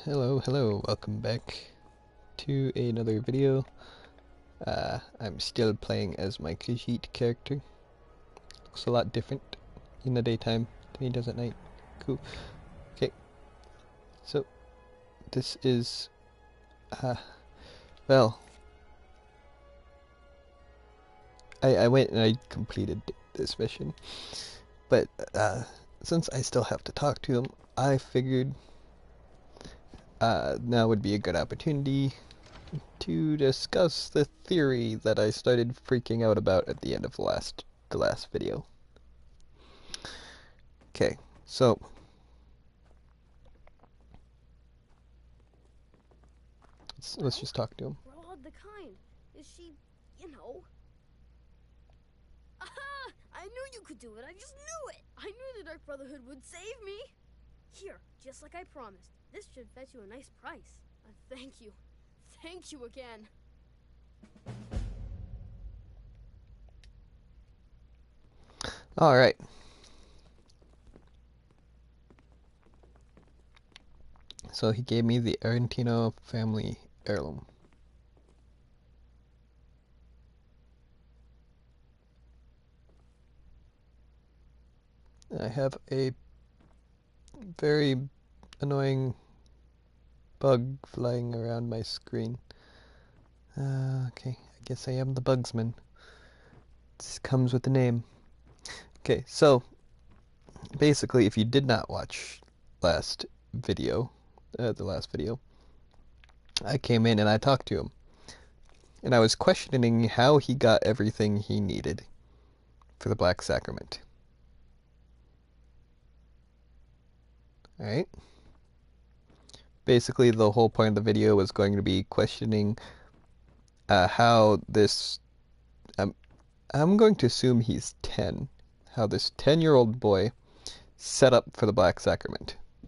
Hello, welcome back to another video. I'm still playing as my Khajiit character. Looks a lot different in the daytime than he does at night. Cool. Okay, so this is, well, I went and I completed this mission, but since I still have to talk to him, I figured now would be a good opportunity to discuss the theory that I started freaking out about at the end of the last video. Okay, so let's just talk to him. We're all of the kind. Is she, you know? Aha! I knew you could do it. I just knew it. I knew the Dark Brotherhood would save me. Here, just like I promised. This should fetch you a nice price. Thank you. Thank you again. All right. So he gave me the Aventus family heirloom. I have a very annoying bug flying around my screen. Okay, I guess I am the bugsman. This comes with the name. Okay, so basically, if you did not watch the last video, I came in and I talked to him. And I was questioning how he got everything he needed for the Black Sacrament. Alright? Basically, the whole point of the video was going to be questioning how this... I'm going to assume he's 10. How this 10-year-old boy set up for the Black Sacrament. I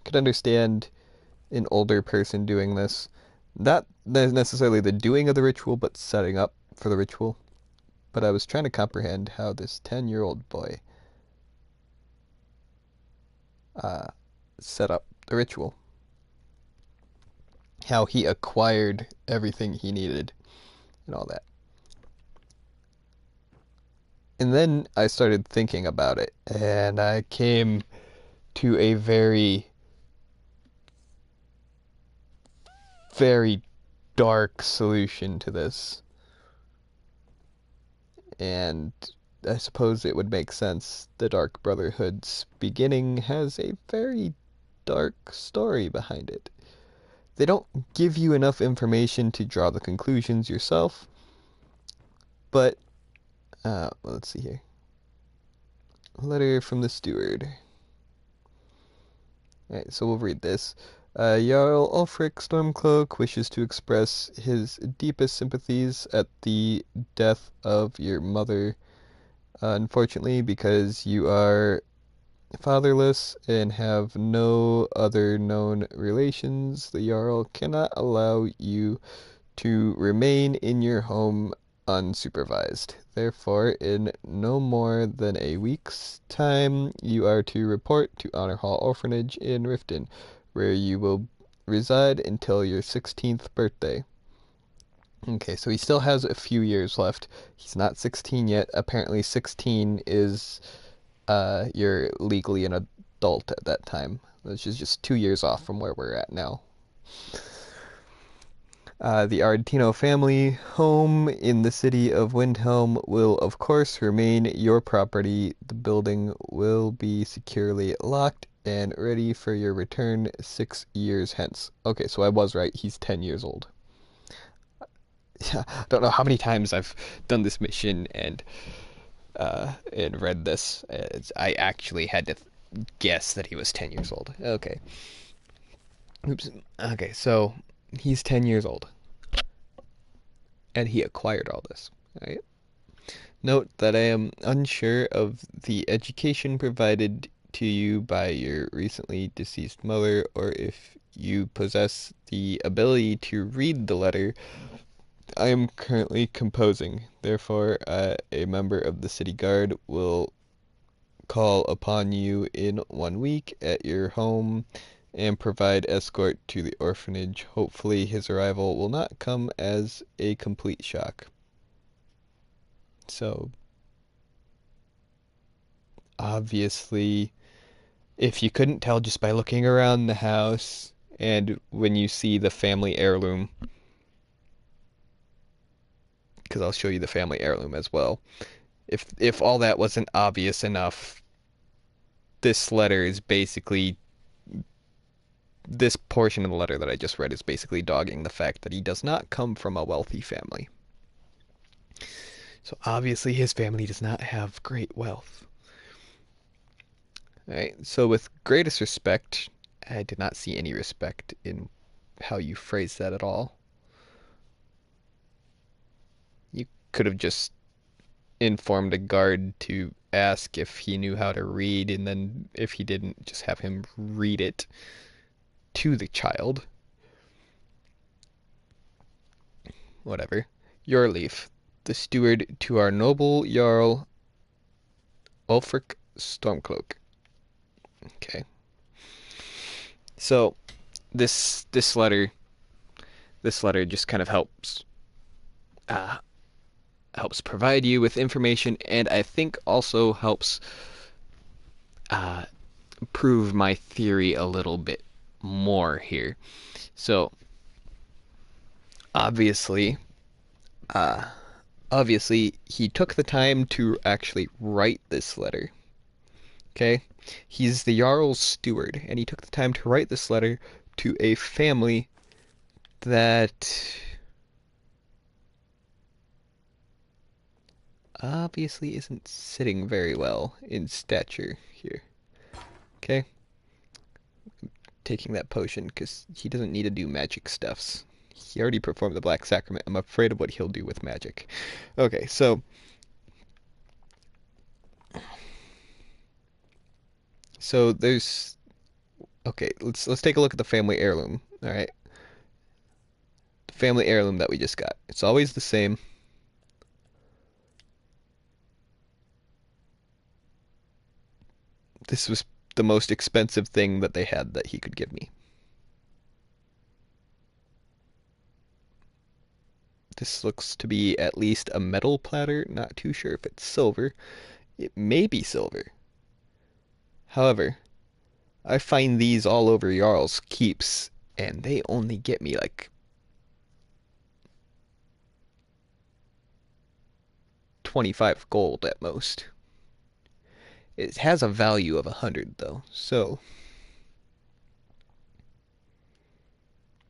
could understand an older person doing this. Not necessarily the doing of the ritual, but setting up for the ritual. But I was trying to comprehend how this 10-year-old boy set up the ritual. How he acquired everything he needed and all that. And then I started thinking about it, and I came to a very dark solution to this. And I suppose it would make sense. The Dark Brotherhood's beginning has a very dark story behind it. They don't give you enough information to draw the conclusions yourself, but let's see here. A letter from the steward. Alright, so we'll read this. Jarl Ulfric Stormcloak wishes to express his deepest sympathies at the death of your mother. Unfortunately, because you are fatherless and have no other known relations, the Jarl cannot allow you to remain in your home unsupervised. Therefore, in no more than a week's time, you are to report to Honor Hall Orphanage in Riften, where you will reside until your 16th birthday. Okay, so he still has a few years left. He's not 16 yet. Apparently 16 is, you're legally an adult at that time, which is just 2 years off from where we're at now. The Aventus family home in the city of Windhelm will, of course, remain your property. The building will be securely locked and ready for your return 6 years hence. Okay, so I was right. He's 10 years old. I don't know how many times I've done this mission and read this. I actually had to guess that he was 10 years old. Okay. Oops. Okay, so he's 10 years old. And he acquired all this, right? Note that I am unsure of the education provided to you by your recently deceased mother, or if you possess the ability to read the letter I am currently composing. Therefore, a member of the city guard will call upon you in 1 week at your home and provide escort to the orphanage. Hopefully his arrival will not come as a complete shock. So, obviously, if you couldn't tell just by looking around the house and when you see the family heirloom, because I'll show you the family heirloom as well. If all that wasn't obvious enough, this letter is basically this portion of the letter that I just read is basically dogging the fact that he does not come from a wealthy family. So obviously his family does not have great wealth. All right. So with greatest respect, I did not see any respect in how you phrased that at all. You could have just informed a guard to ask if he knew how to read, and then if he didn't, just have him read it to the child. Whatever. Your leaf. The steward to our noble Jarl Ulfric Stormcloak. Okay. So this letter just kind of uh, helps provide you with information, and I think also helps uh, prove my theory a little bit more here. So obviously, uh, obviously he took the time to actually write this letter. Okay, he's the Jarl's steward, and he took the time to write this letter to a family that obviously isn't sitting very well in stature here. Okay, taking that potion because he doesn't need to do magic stuffs. He already performed the Black Sacrament. I'm afraid of what he'll do with magic. Okay, so there's okay. Let's take a look at the family heirloom. All right, the family heirloom that we just got. It's always the same. This was the most expensive thing that they had that he could give me. This looks to be at least a metal platter. Not too sure if it's silver. It may be silver. However, I find these all over Jarl's keeps, and they only get me like 25 gold at most. It has a value of 100 though, so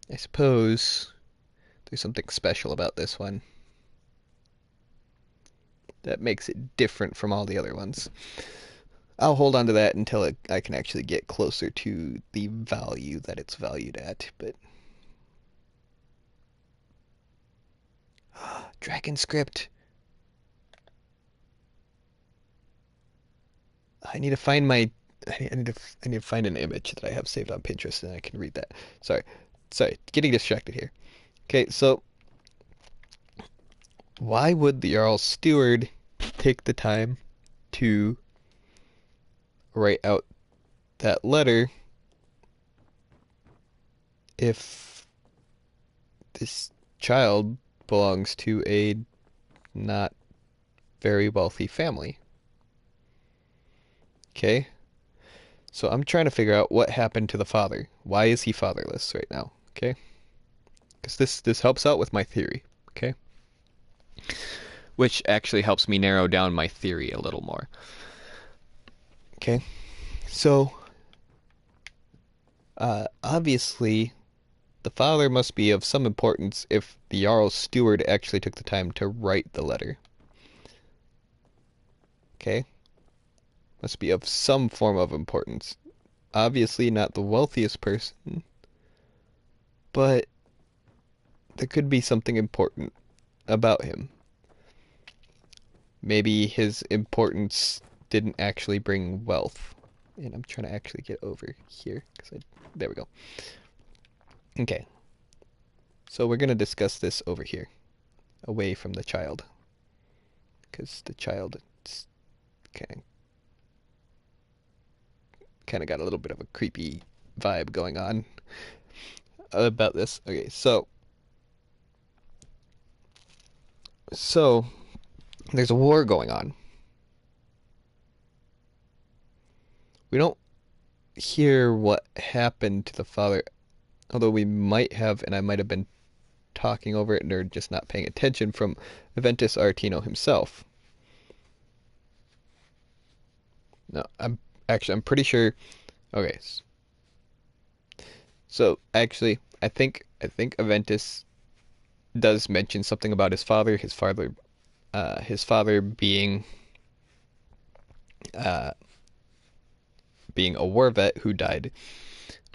I suppose there's something special about this one that makes it different from all the other ones. I'll hold on to that until I can actually get closer to the value that it's valued at, but Dragon script. I need to find my I need to find an image that I have saved on Pinterest and I can read that. Sorry, getting distracted here. Okay, so why would the Jarl Steward take the time to write out that letter if this child belongs to a not very wealthy family? Okay, so I'm trying to figure out what happened to the father. Why is he fatherless right now? Okay, because this helps out with my theory. Okay, which actually helps me narrow down my theory a little more. Okay, so obviously the father must be of some importance if the Jarl's steward actually took the time to write the letter. Okay, must be of some form of importance. Obviously not the wealthiest person, but there could be something important about him. Maybe his importance didn't actually bring wealth. And I'm trying to actually get over here. There we go. Okay. So we're going to discuss this over here. Away from the child. Because the child kind of got a little bit of a creepy vibe going on about this. Okay, so there's a war going on. We don't hear what happened to the father, although we might have, and I might have been talking over it or just not paying attention, from Aventus Artino himself. No, I'm pretty sure. Okay, so actually, I think Aventus does mention something about his father. His father uh, being a war vet who died.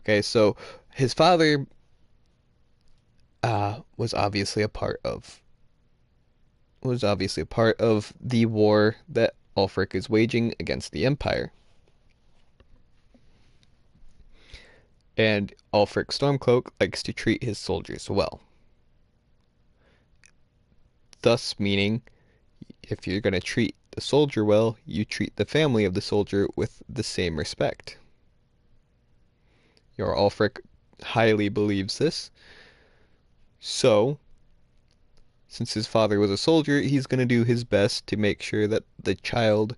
Okay, so his father was obviously a part of the war that Ulfric is waging against the Empire. And Ulfric Stormcloak likes to treat his soldiers well. Thus meaning, if you're going to treat the soldier well, you treat the family of the soldier with the same respect. Your Ulfric highly believes this. So, since his father was a soldier, he's going to do his best to make sure that the child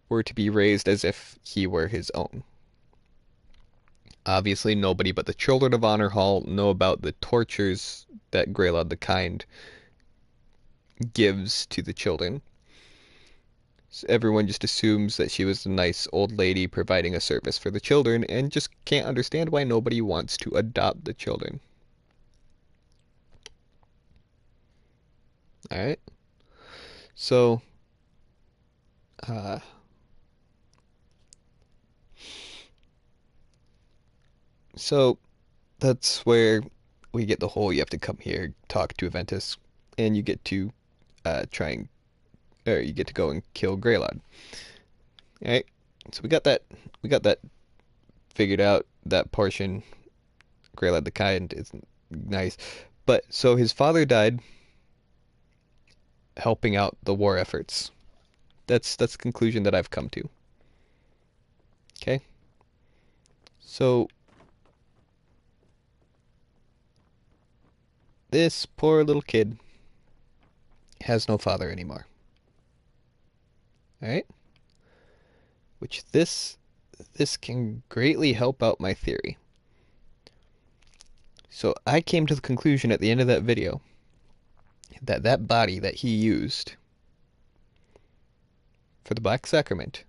were to be raised as if he were his own. Obviously, nobody but the children of Honor Hall know about the tortures that Greylod the Kind gives to the children. So everyone just assumes that she was a nice old lady providing a service for the children and just can't understand why nobody wants to adopt the children. Alright? So, uh, so that's where we get the whole you have to come here, talk to Aventus, and you get to try and or you get to go and kill Greylod. Alright? So we got that figured out. That portion, Greylod the Kind, is nice. But so his father died helping out the war efforts. That's the conclusion that I've come to. Okay? So this poor little kid has no father anymore. Alright? Which this can greatly help out my theory. So I came to the conclusion at the end of that video that that body that he used for the Black Sacrament,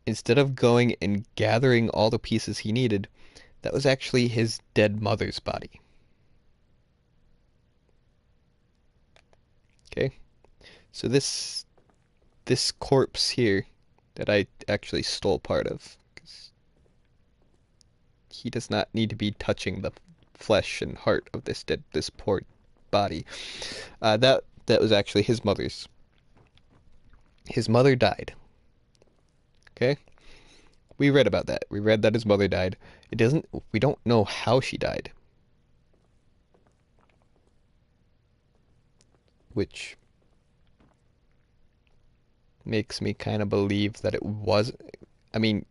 instead of going and gathering all the pieces he needed, that was actually his dead mother's body. Okay? So this corpse here that I actually stole part of, 'cause he does not need to be touching the flesh and heart of this poor body. That was actually his mother's. His mother died. Okay? We read about that. We read that his mother died. We don't know how she died. Which makes me kind of believe that it was. I mean,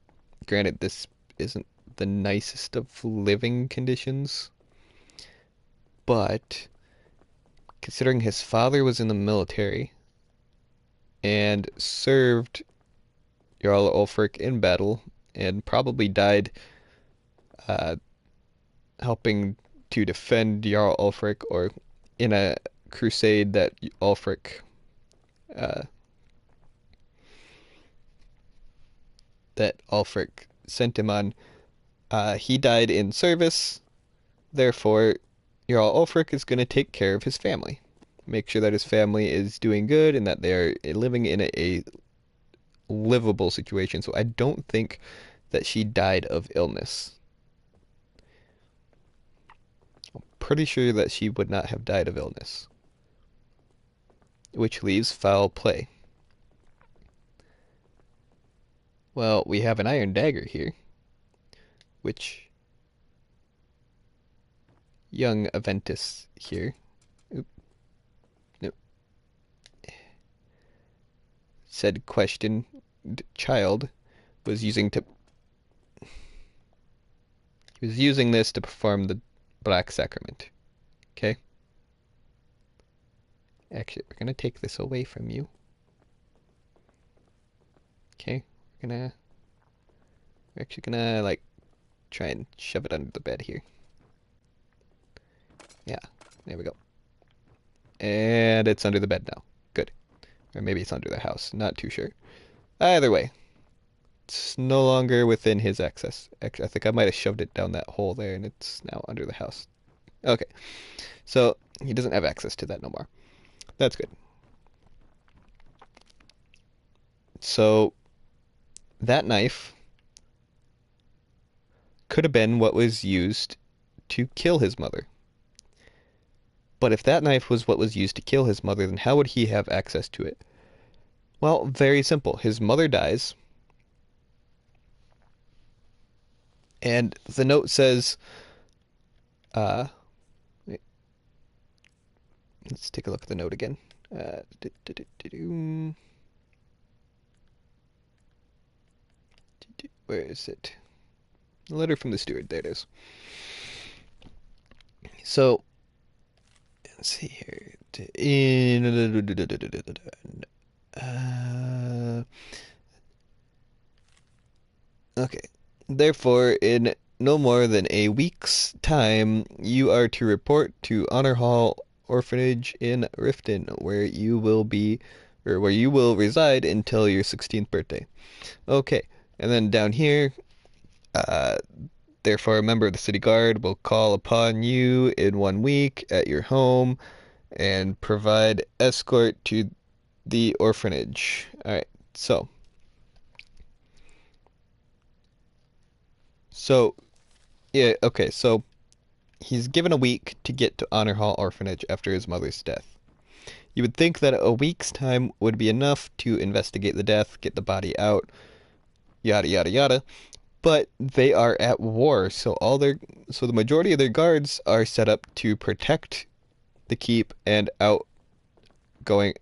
granted, this isn't the nicest of living conditions, but considering his father was in the military and served Jarl Ulfric in battle and probably died uh, helping to defend Jarl Ulfric or in a crusade that Ulfric uh, sent him on. He died in service. Therefore, Jarl Ulfric is going to take care of his family, make sure that his family is doing good and that they are living in a livable situation. So I don't think that she died of illness. I'm pretty sure that she would not have died of illness, which leaves foul play. Well, we have an iron dagger here, which young Aventus here oop, no, said questioned child was using to He was using this to perform the Black Sacrament. Okay? Actually, we're gonna take this away from you. Okay? We're actually gonna, like, try and shove it under the bed here. Yeah, there we go. And it's under the bed now. Good. Or maybe it's under the house. Not too sure. Either way, it's no longer within his access. Actually, I think I might have shoved it down that hole there, and it's now under the house. Okay, so he doesn't have access to that no more. That's good. So that knife could have been what was used to kill his mother. But if that knife was what was used to kill his mother, then how would he have access to it? Well, very simple. His mother dies, and the note says, uh, let's take a look at the note again. Where is it? The letter from the steward. There it is. So, let's see here. Okay. Therefore, in no more than a week's time, you are to report to Honor Hall Orphanage in Riften, where you will reside until your 16th birthday. Okay. And then down here, uh, therefore, a member of the city guard will call upon you in 1 week at your home and provide escort to the orphanage. All right. So, yeah, okay. So he's given a week to get to Honor Hall Orphanage after his mother's death. You would think that a week's time would be enough to investigate the death, get the body out, yada yada yada. But they are at war, so the majority of their guards are set up to protect the keep and out in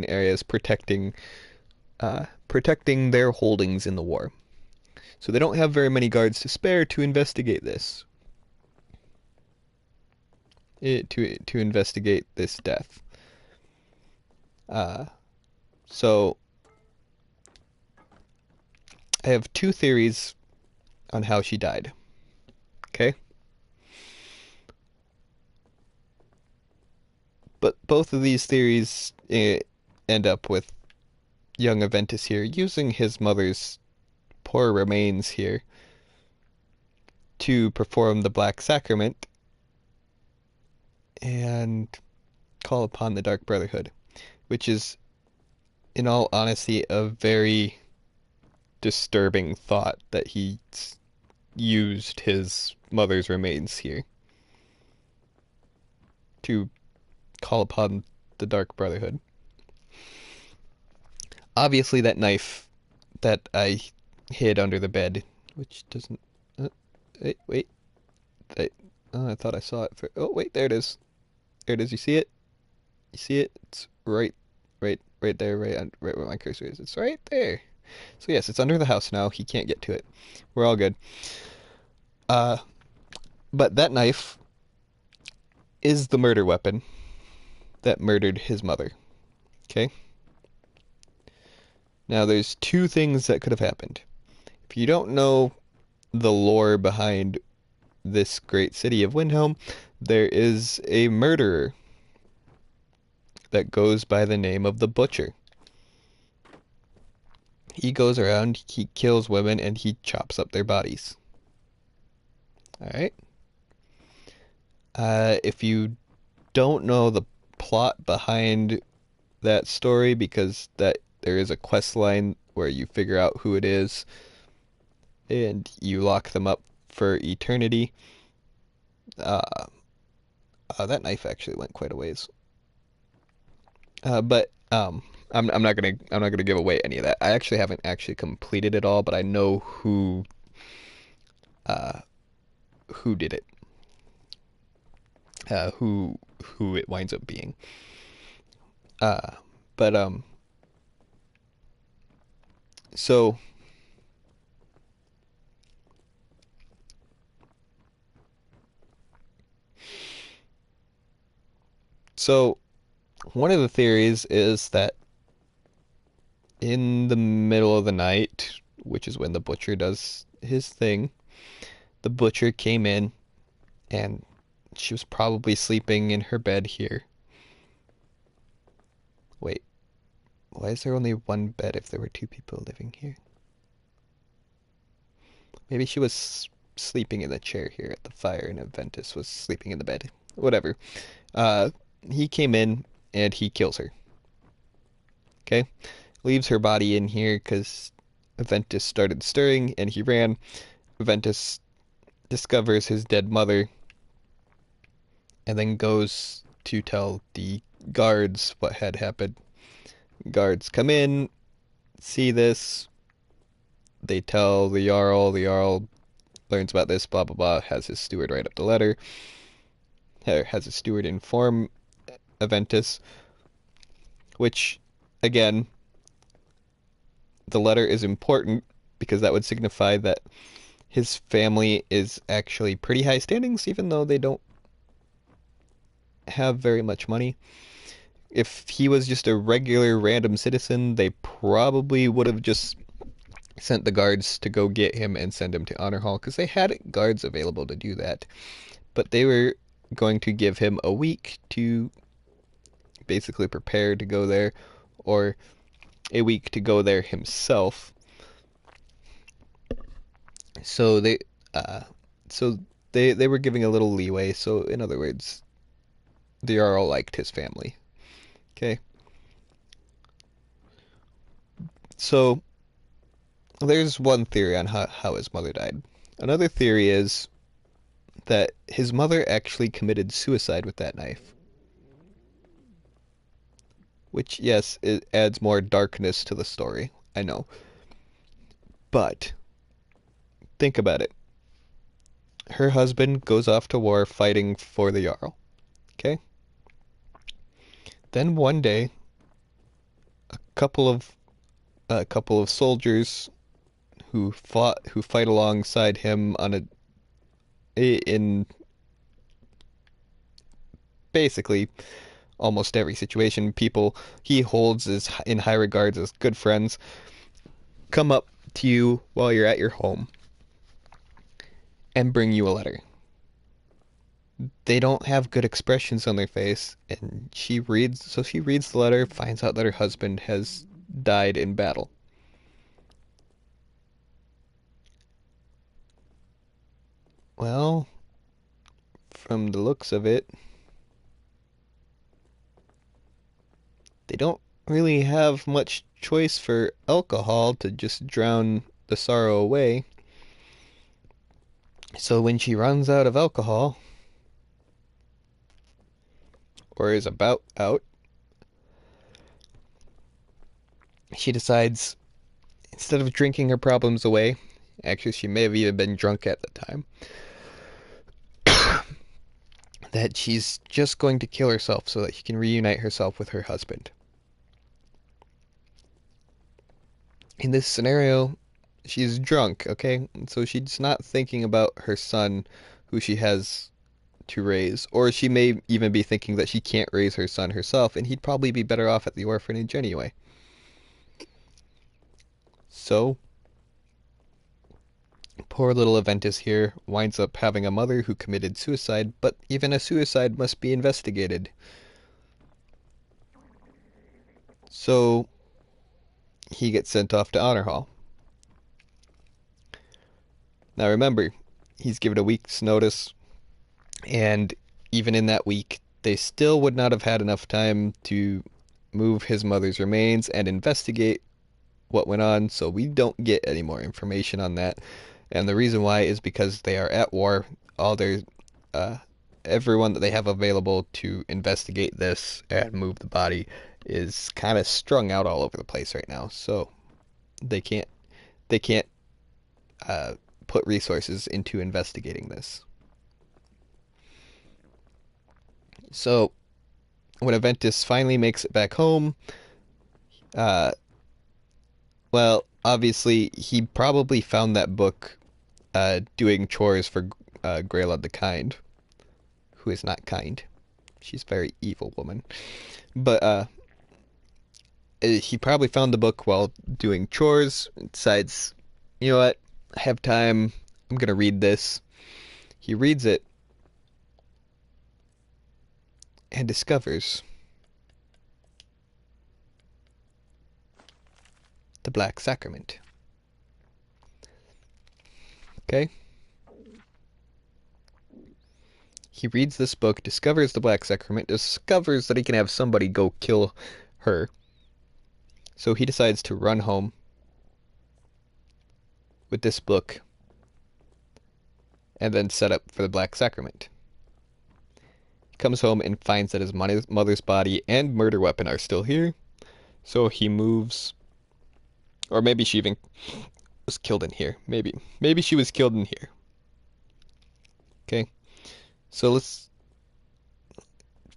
areas protecting their holdings in the war. So they don't have very many guards to spare to investigate this. To investigate this death. So I have two theories on how she died. Okay? But both of these theories end up with young Aventus here using his mother's poor remains here to perform the Black Sacrament and call upon the Dark Brotherhood, which is, in all honesty, a very disturbing thought that he used his mother's remains here to call upon the Dark Brotherhood. Obviously, that knife that I hid under the bed, which doesn't. Wait. I thought I saw it. Oh, wait, there it is. There it is. You see it? You see it? It's right there, right where my cursor is. It's right there. So yes, it's under the house now. He can't get to it. We're all good. But that knife is the murder weapon that murdered his mother. Okay? Now, there's two things that could have happened. If you don't know the lore behind this great city of Windhelm, there is a murderer that goes by the name of the Butcher. He goes around, he kills women, and he chops up their bodies. Alright? If you don't know the plot behind that story, because there is a quest line where you figure out who it is, and you lock them up for eternity. That knife actually went quite a ways. But I'm not gonna give away any of that. I actually haven't actually completed it all, but I know who did it. Who it winds up being. But so So, one of the theories is that in the middle of the night, which is when the butcher does his thing, the butcher came in and she was probably sleeping in her bed here. Wait, why is there only one bed if there were two people living here? Maybe she was sleeping in the chair here at the fire and Aventus was sleeping in the bed. Whatever. Uh, he came in and he kills her. Okay? Leaves her body in here because Aventus started stirring and he ran. Aventus discovers his dead mother and then goes to tell the guards what had happened. Guards come in, see this, they tell the Jarl. The Jarl learns about this, blah blah blah, has his steward write up the letter, has his steward inform Aventus, which, again, the letter is important because that would signify that his family is actually pretty high standings, even though they don't have very much money. If he was just a regular random citizen, they probably would have just sent the guards to go get him and send him to Honor Hall because they had guards available to do that. But they were going to give him a week to basically prepare to go there, or a week to go there himself. So they uh so they were giving a little leeway. So in other words, the Jarl liked his family. Okay. So there's one theory on how his mother died. Another theory is that his mother actually committed suicide with that knife. Which, yes, it adds more darkness to the story. I know. But think about it. Her husband goes off to war fighting for the Jarl. Okay? Then one day, a couple of a couple of soldiers who fight alongside him on in basically almost every situation, people he holds as in high regards as good friends, come up to you while you're at your home and bring you a letter. They don't have good expressions on their face, and she reads the letter, finds out that her husband has died in battle. Well, from the looks of it, they don't really have much choice for alcohol to just drown the sorrow away. So when she runs out of alcohol, or is about out, she decides, instead of drinking her problems away, actually she may have even been drunk at the time, that she's just going to kill herself so that she can reunite herself with her husband. In this scenario, she's drunk, okay? So she's not thinking about her son who she has to raise, or she may even be thinking that she can't raise her son herself and he'd probably be better off at the orphanage anyway. So poor little Aventus here winds up having a mother who committed suicide, but even a suicide must be investigated. So he gets sent off to Honor Hall. Now remember, he's given a week's notice, and even in that week, they still would not have had enough time to move his mother's remains and investigate what went on, so we don't get any more information on that. And the reason why is because they are at war. All their everyone that they have available to investigate this and move the body is kind of strung out all over the place right now. So they can't uh, put resources into investigating this. So when Aventus finally makes it back home, uh, well, obviously he probably found that book doing chores for Graylud the Kind, who is not kind. She's a very evil woman. But he probably found the book while doing chores. Decides, you know what? I have time. I'm gonna read this. He reads it and discovers the Black Sacrament. Okay? He reads this book, discovers the Black Sacrament, discovers that he can have somebody go kill her. So he decides to run home with this book and then set up for the Black Sacrament. He comes home and finds that his mother's body and murder weapon are still here. So he moves, or maybe she even was killed in here. Maybe she was killed in here. Okay, so let's,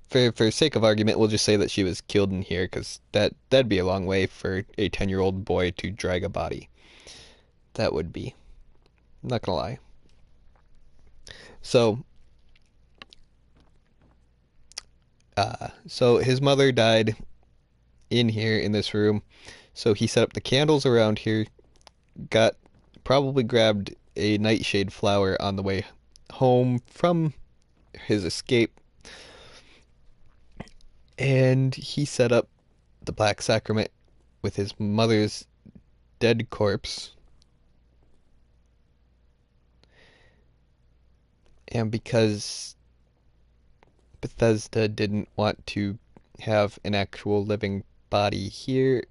for sake of argument, we'll just say that she was killed in here, because that'd be a long way for a 10-year-old boy to drag a body. That would be. I'm not gonna lie. So, so his mother died in here in this room. So he set up the candles around here, probably grabbed a nightshade flower on the way home from his escape, and he set up the Black Sacrament with his mother's dead corpse. And because Bethesda didn't want to have an actual living body here,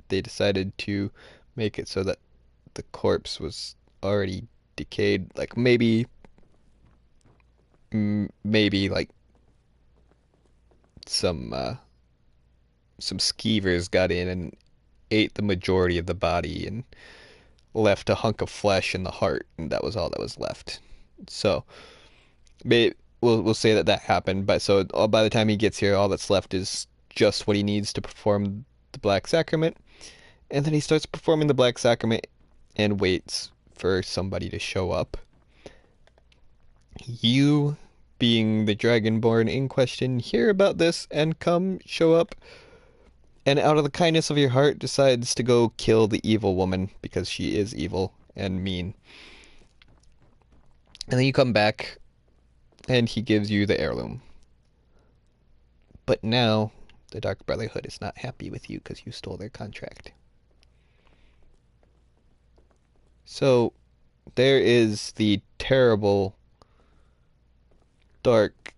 they decided to make it so that the corpse was already decayed. Like maybe like some skeevers got in and ate the majority of the body and left a hunk of flesh in the heart, and that was all that was left. So we'll say that happened. But so by the time he gets here, all that's left is just what he needs to perform the Black Sacrament, and then he starts performing the Black Sacrament and waits for somebody to show up. You, being the Dragonborn in question, hear about this and show up, and out of the kindness of your heart decides to go kill the evil woman, because she is evil and mean. And then you come back and he gives you the heirloom. But now the Dark Brotherhood is not happy with you because you stole their contract. So there is the terrible, dark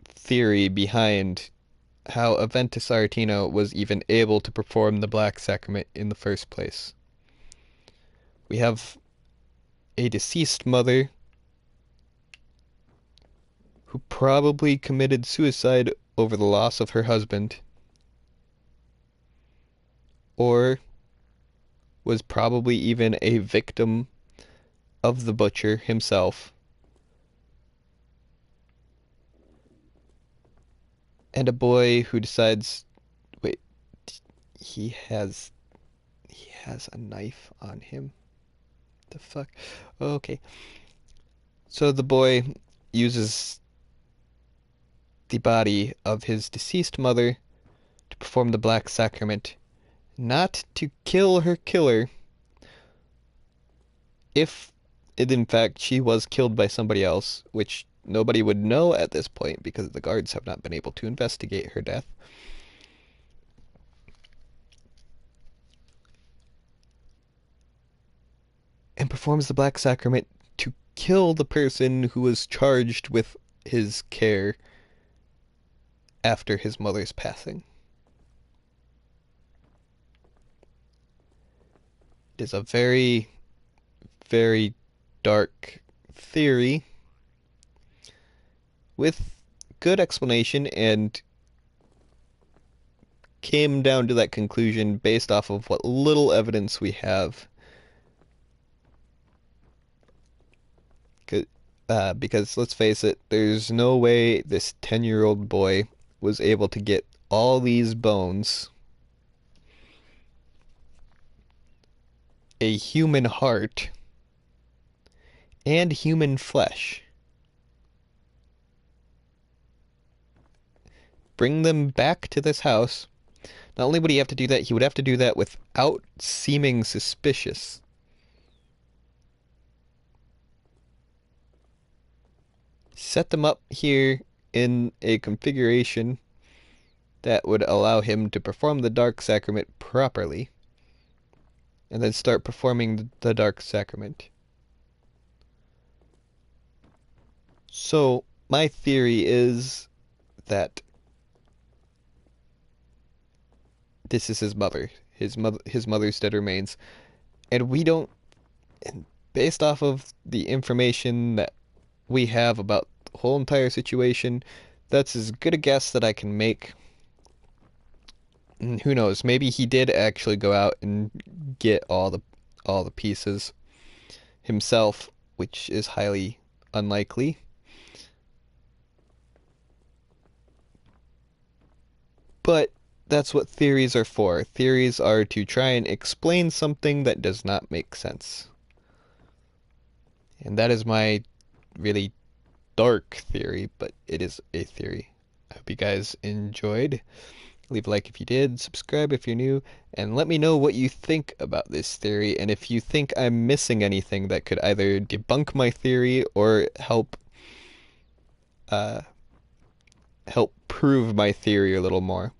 theory behind how Aventus Artino was even able to perform the Black Sacrament in the first place. We have a deceased mother who probably committed suicide over the loss of her husband, or was probably even a victim of the butcher himself, and a boy who decides, wait, he has a knife on him. The fuck? Okay. So the boy uses the body of his deceased mother to perform the Black Sacrament, not to kill her killer, if in fact she was killed by somebody else, which nobody would know at this point because the guards have not been able to investigate her death. And performs the Black Sacrament to kill the person who was charged with his care after his mother's passing. It is a very, very dark theory with good explanation, and came down to that conclusion based off of what little evidence we have. Because let's face it, there's no way this 10-year-old boy was able to get all these bones, a human heart, and human flesh bring them back to this house. Not only would he have to do that, he would have to do that without seeming suspicious. Set them up here in a configuration that would allow him to perform the Dark Sacrament properly, and then start performing the Dark Sacrament. So, my theory is that this is his mother. His mother's dead remains. And we don't, and based off of the information that we have about the whole entire situation, that's as good a guess that I can make. And who knows, maybe he did actually go out and get all the pieces himself, which is highly unlikely. But that's what theories are for. Theories are to try and explain something that does not make sense. And that is my really dark theory, but it is a theory. I hope you guys enjoyed. Leave a like if you did, subscribe if you're new, and let me know what you think about this theory, and if you think I'm missing anything that could either debunk my theory or uh, help prove my theory a little more.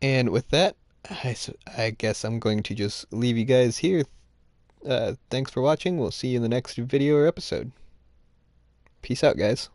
And with that, I guess I'm going to just leave you guys here. Thanks for watching. We'll see you in the next video or episode. Peace out, guys.